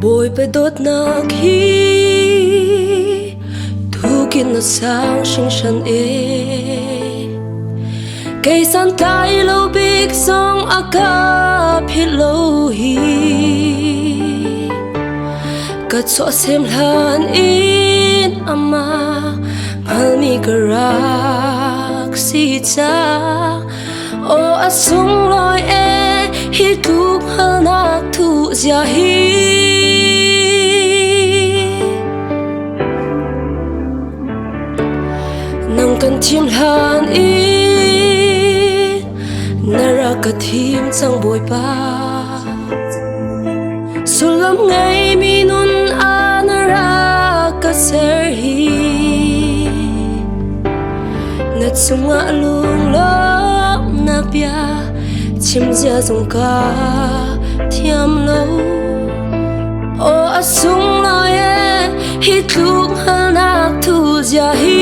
Bawipa Dawtnak hi thukin na sang sing shan cây san tai lâu big song aka phit lâu hi kat so sem lan in ama malmi karak si cha o asung loi hi tuk halnak thu zia hi nang kan chim lan in nara ka thim chang Bawipa sulam ngai minun anara ka ser hi nat sunga lung lo na pia chim zia zong ka thiam lo o asung lo hi tlung halnak thu zia hi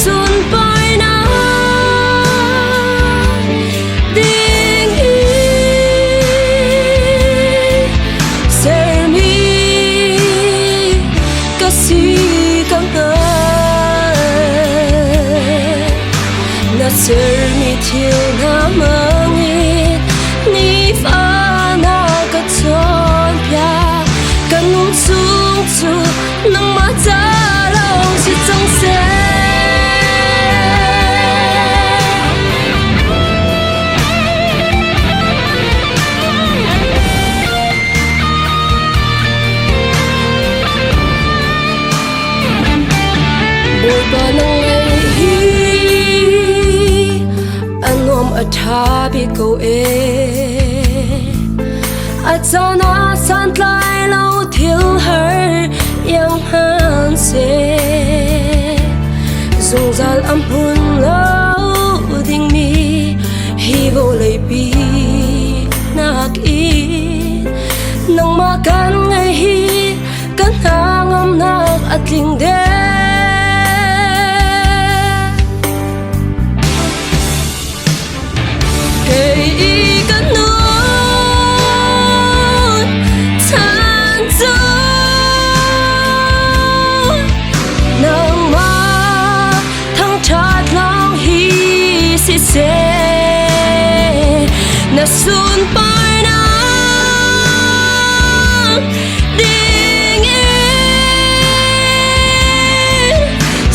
sun pai na ding i ser mi kasi kang na ser mi thiêu na mangit ni fa na ka chon pya kan sung chu nang ma cha long si chang se Bawipa nang ngay hi anom athabi ko at sana san tlai lâu thiếu her yang han se dùng zal am hun lâu ding mi hi vô lay pi nak i nang ma kan ngay hi kan hangam nak atling de na sun pai na ding i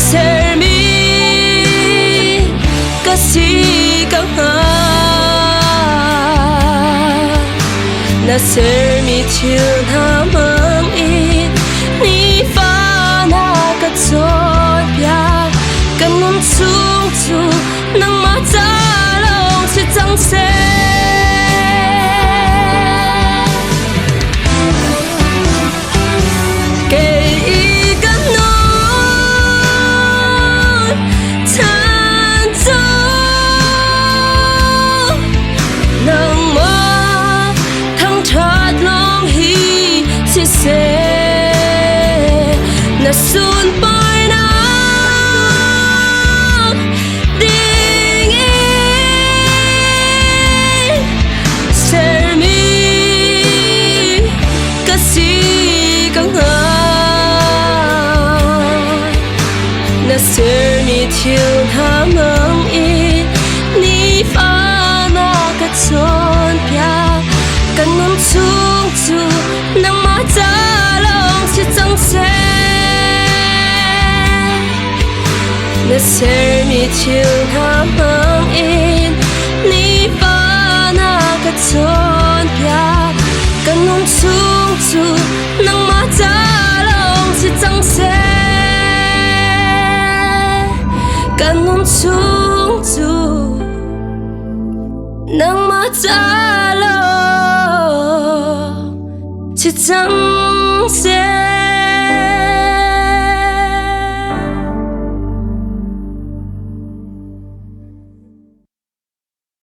ser mi kasi kang na ser mi thiêu na mang in ni fa na ka chon pya kan nun sung chu nang ma cha long si chang se na sun pai na ding i ser mi kasi kang na ser mi thiêu na mang i ni fa na ka chon pya kan nun chung chu nang ma cha long si chang se na ser mi thiêu na mang in ni fa na ka chon pya kan nun chung chu nang ma cha long si chang se kan nun chung chu nang ma cha long si chang